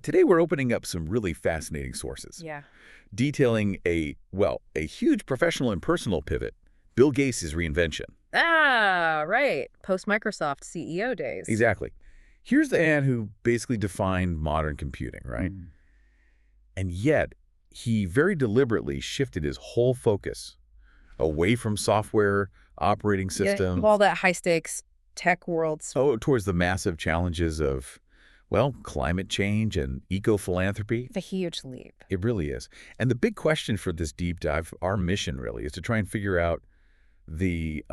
Today we're opening up some really fascinating sources, Yeah. detailing a huge professional and personal pivot, Bill Gates' reinvention. Ah, right. Post-Microsoft CEO days. Exactly. Here's the man who basically defined modern computing, right? Mm. And yet, he very deliberately shifted his whole focus away from software, operating Yeah, systems, all that high-stakes tech worlds. towards the massive challenges of, climate change and eco-philanthropy. It's a huge leap. It really is. And the big question for this deep dive, our mission really, is to try and figure out the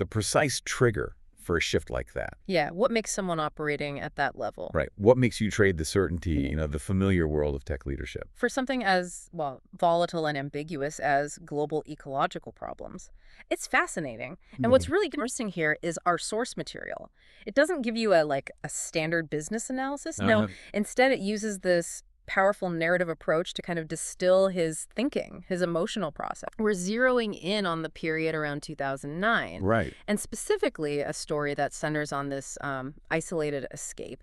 precise trigger for a shift like that. Yeah, what makes someone operating at that level? Right. What makes you trade the certainty, the familiar world of tech leadership? For something as, well, volatile and ambiguous as global ecological problems. It's fascinating. And what's really interesting here is our source material. It doesn't give you a standard business analysis. No, instead it uses this powerful narrative approach to kind of distill his thinking, his emotional process. We're zeroing in on the period around 2009. Right. And specifically a story that centers on this isolated escape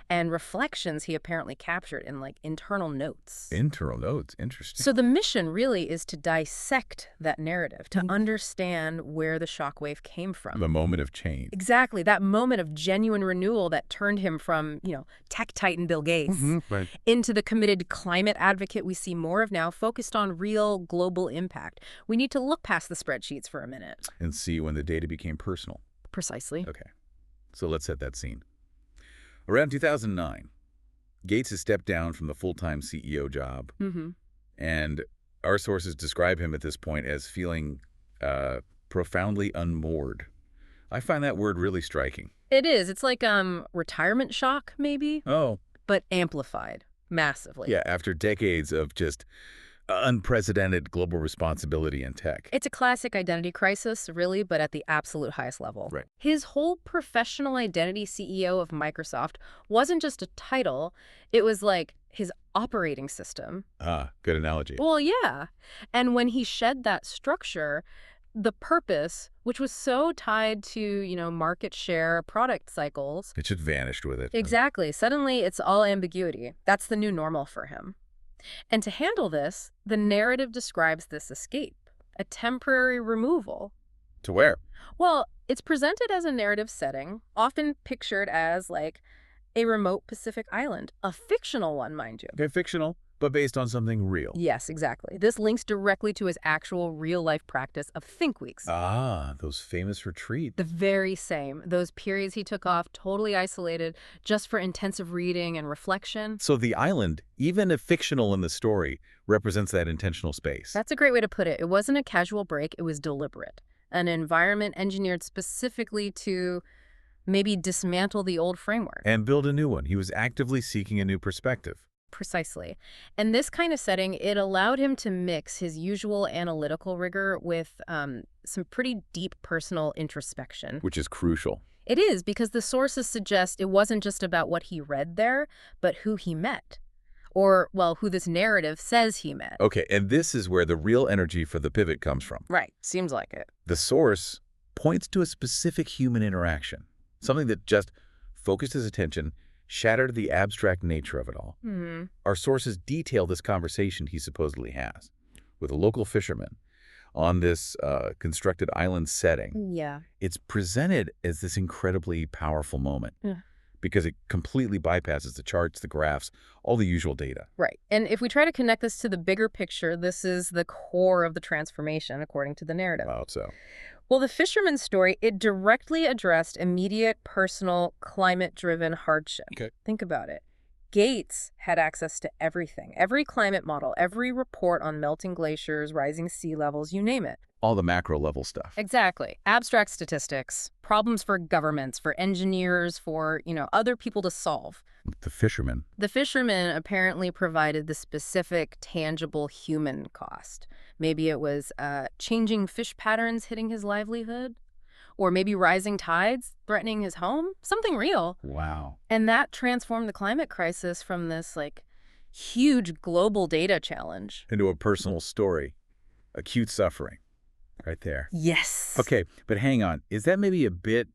and reflections he apparently captured in internal notes. Internal notes. Interesting. So the mission really is to dissect that narrative, to understand where the shockwave came from. The moment of change. Exactly. That moment of genuine renewal that turned him from, tech titan Bill Gates Right. into the committed climate advocate we see more of now, focused on real global impact. We need to look past the spreadsheets for a minute. And see when the data became personal. Precisely. Okay. So let's set that scene. Around 2009, Gates has stepped down from the full-time CEO job. Mm-hmm. And our sources describe him at this point as feeling profoundly unmoored. I find that word really striking. It is. It's like retirement shock, maybe, Oh. but amplified massively. Yeah, after decades of just unprecedented global responsibility in tech. It's a classic identity crisis, really, but at the absolute highest level. Right. His whole professional identity CEO of Microsoft wasn't just a title. It was like his operating system. Ah, good analogy. Well, yeah. And when he shed that structure, the purpose, which was so tied to, market share, product cycles. It just vanished with it. Exactly. Suddenly, it's all ambiguity. That's the new normal for him. And to handle this, the narrative describes this escape, a temporary removal. To where? Well, it's presented as a narrative setting, often pictured as a remote Pacific island, a fictional one, mind you. Okay, fictional, but based on something real. Yes, exactly. This links directly to his actual real-life practice of think weeks. Ah, those famous retreats. The very same. Those periods he took off totally isolated just for intensive reading and reflection. So the island, even if fictional in the story, represents that intentional space. That's a great way to put it. It wasn't a casual break. It was deliberate. An environment engineered specifically to maybe dismantle the old framework. And build a new one. He was actively seeking a new perspective. Precisely. And this kind of setting, it allowed him to mix his usual analytical rigor with some pretty deep personal introspection. Which is crucial. It is, because the sources suggest it wasn't just about what he read there, but who he met. Or, well, who this narrative says he met. Okay, and this is where the real energy for the pivot comes from. Right. Seems like it. The source points to a specific human interaction, something that just focused his attention, shattered the abstract nature of it all. Mm-hmm. Our sources detail this conversation he supposedly has with a local fisherman on this constructed island setting. Yeah. It's presented as this incredibly powerful moment because it completely bypasses the charts, the graphs, all the usual data. Right. And if we try to connect this to the bigger picture, this is the core of the transformation, according to the narrative. Wow, so. Well, the fisherman's story, it directly addressed immediate, personal, climate-driven hardship. Okay. Think about it. Gates had access to everything, every climate model, every report on melting glaciers, rising sea levels, you name it. All the macro level stuff. Exactly. Abstract statistics, problems for governments, for engineers, for, other people to solve. The fisherman. The fisherman apparently provided the specific, tangible human cost. Maybe it was changing fish patterns hitting his livelihood, or maybe rising tides threatening his home, something real. Wow. And that transformed the climate crisis from this huge global data challenge Into a personal story, acute suffering, right there. Yes. Okay, but hang on. Is that maybe a bit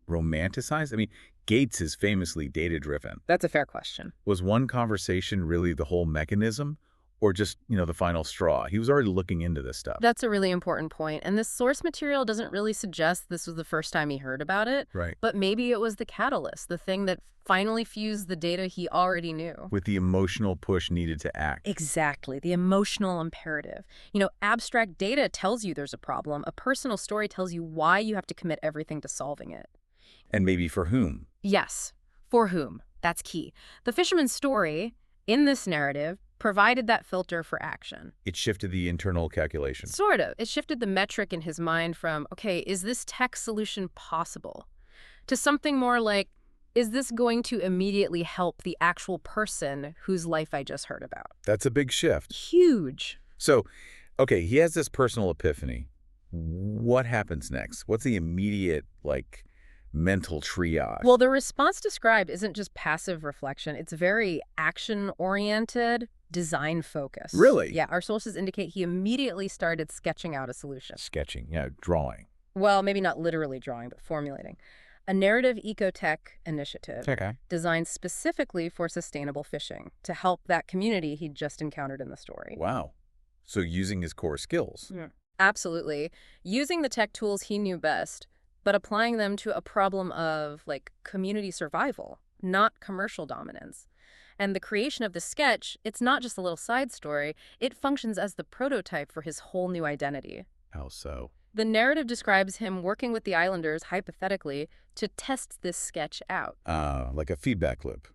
romanticized? I mean, Gates is famously data-driven. That's a fair question. Was one conversation really the whole mechanism, or just, the final straw? He was already looking into this stuff. That's a really important point, and this source material doesn't really suggest this was the first time he heard about it, Right. but maybe it was the catalyst, the thing that finally fused the data he already knew. With the emotional push needed to act. Exactly, the emotional imperative. Abstract data tells you there's a problem. A personal story tells you why you have to commit everything to solving it. And maybe for whom? Yes, for whom? That's key. The fisherman's story, in this narrative, provided that filter for action. It shifted the internal calculation. Sort of. It shifted the metric in his mind from, okay, is this tech solution possible? To something more like, is this going to immediately help the actual person whose life I just heard about? That's a big shift. Huge. So, okay, he has this personal epiphany. What happens next? What's the immediate, mental triage? Well, the response described isn't just passive reflection. It's very action-oriented, design-focused. Really? Yeah, our sources indicate he immediately started sketching out a solution. Sketching, drawing. Well, maybe not literally drawing, but formulating. A narrative ecotech initiative Okay. designed specifically for sustainable fishing to help that community he'd just encountered in the story. Wow. So using his core skills. Yeah. Absolutely. Using the tech tools he knew best, but applying them to a problem of, community survival, not commercial dominance. And the creation of the sketch, it's not just a little side story, it functions as the prototype for his whole new identity. How so? The narrative describes him working with the islanders, hypothetically, to test this sketch out. Like a feedback loop.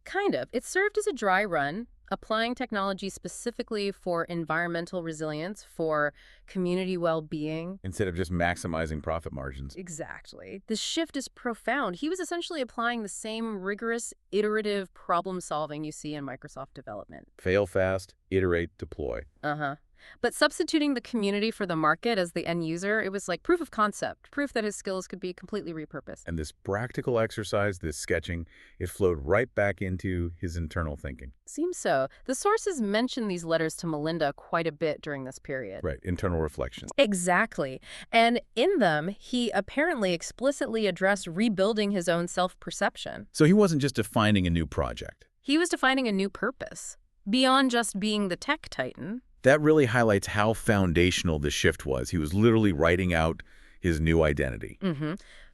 Kind of. It served as a dry run, applying technology specifically for environmental resilience, for community well-being. Instead of just maximizing profit margins. Exactly. The shift is profound. He was essentially applying the same rigorous, iterative problem-solving you see in Microsoft development. Fail fast, iterate, deploy. Uh-huh. But substituting the community for the market as the end user, it was like proof of concept, proof that his skills could be completely repurposed. And this practical exercise, this sketching, it flowed right back into his internal thinking. Seems so. The sources mention these letters to Melinda quite a bit during this period. Right, internal reflection. Exactly. And in them, he apparently explicitly addressed rebuilding his own self-perception. So he wasn't just defining a new project. He was defining a new purpose, beyond just being the tech titan. That really highlights how foundational the shift was. He was literally writing out his new identity.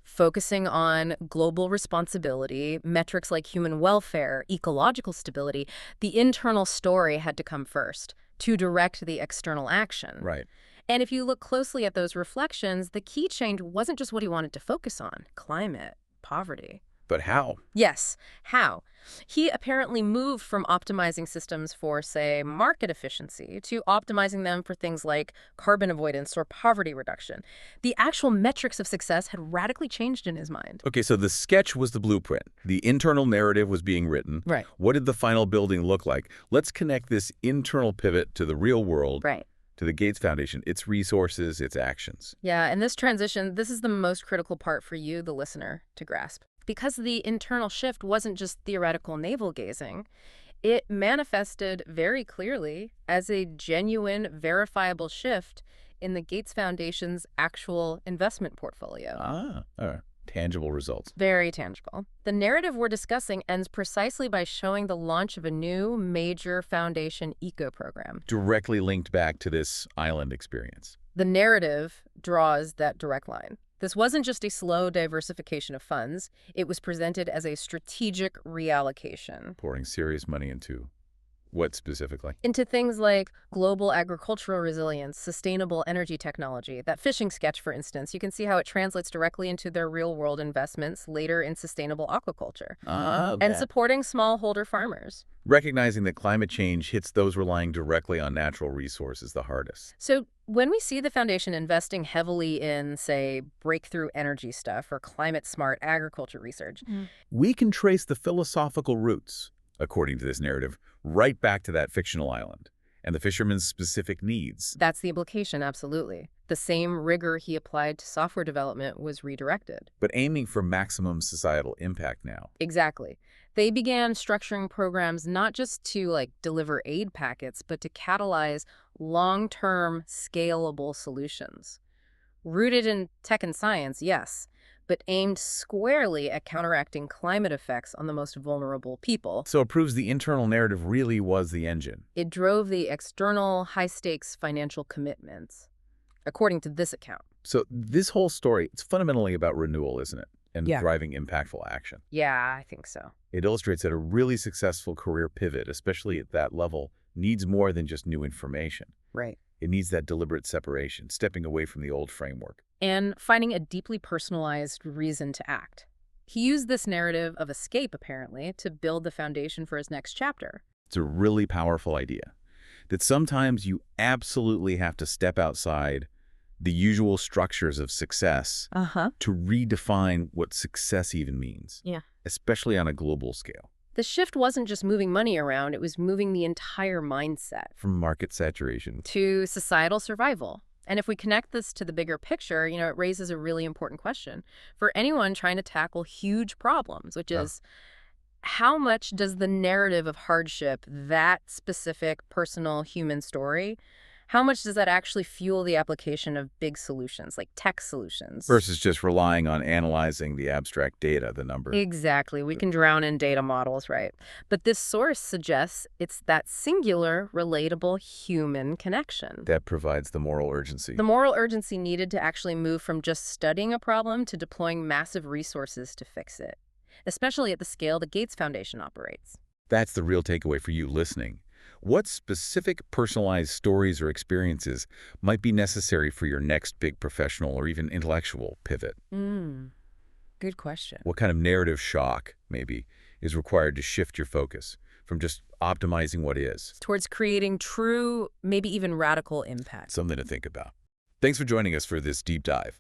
Focusing on global responsibility, metrics like human welfare, ecological stability. The internal story had to come first to direct the external action. Right. And if you look closely at those reflections, the key change wasn't just what he wanted to focus on, climate, poverty. But how? Yes, how? He apparently moved from optimizing systems for, say, market efficiency to optimizing them for things like carbon avoidance or poverty reduction. The actual metrics of success had radically changed in his mind. Okay, so the sketch was the blueprint. The internal narrative was being written. Right. What did the final building look like? Let's connect this internal pivot to the real world. Right. To the Gates Foundation, its resources, its actions. Yeah, and this transition, this is the most critical part for you, the listener, to grasp. Because the internal shift wasn't just theoretical navel-gazing, it manifested very clearly as a genuine, verifiable shift in the Gates Foundation's actual investment portfolio. Tangible results. Very tangible. The narrative we're discussing ends precisely by showing the launch of a new major foundation eco-program. Directly linked back to this island experience. The narrative draws that direct line. This wasn't just a slow diversification of funds. It was presented as a strategic reallocation. Pouring serious money into what specifically? Into things like global agricultural resilience, sustainable energy technology. That fishing sketch, for instance, you can see how it translates directly into their real-world investments later in sustainable aquaculture. Okay. And supporting smallholder farmers. Recognizing that climate change hits those relying directly on natural resources the hardest. So when we see the foundation investing heavily in, say, breakthrough energy stuff or climate-smart agriculture research, we can trace the philosophical roots, according to this narrative, right back to that fictional island and the fisherman's specific needs. That's the implication, absolutely. The same rigor he applied to software development was redirected. But aiming for maximum societal impact now. Exactly. They began structuring programs not just to, deliver aid packets, but to catalyze long-term, scalable solutions. Rooted in tech and science, yes, but aimed squarely at counteracting climate effects on the most vulnerable people. So it proves the internal narrative really was the engine. It drove the external, high-stakes financial commitments, according to this account. So this whole story, it's fundamentally about renewal, isn't it? And Yeah. driving impactful action. Yeah, I think so. It illustrates that a really successful career pivot, especially at that level, needs more than just new information. Right. It needs that deliberate separation, stepping away from the old framework. And finding a deeply personalized reason to act. He used this narrative of escape, apparently, to build the foundation for his next chapter. It's a really powerful idea, that sometimes you absolutely have to step outside the usual structures of success to redefine what success even means, Yeah. especially on a global scale. The shift wasn't just moving money around, it was moving the entire mindset From market saturation. to societal survival. And if we connect this to the bigger picture, it raises a really important question for anyone trying to tackle huge problems, which is how much does the narrative of hardship, that specific personal human story, how much does that actually fuel the application of big solutions, like tech solutions? Versus just relying on analyzing the abstract data, the number. Exactly. We can drown in data models, right? But this source suggests it's that singular, relatable human connection. That provides the moral urgency. The moral urgency needed to actually move from just studying a problem to deploying massive resources to fix it, especially at the scale the Gates Foundation operates. That's the real takeaway for you listening. What specific personalized stories or experiences might be necessary for your next big professional or even intellectual pivot? Good question. What kind of narrative shock, maybe, is required to shift your focus from just optimizing what is? Towards creating true, maybe even radical impact. Something to think about. Thanks for joining us for this deep dive.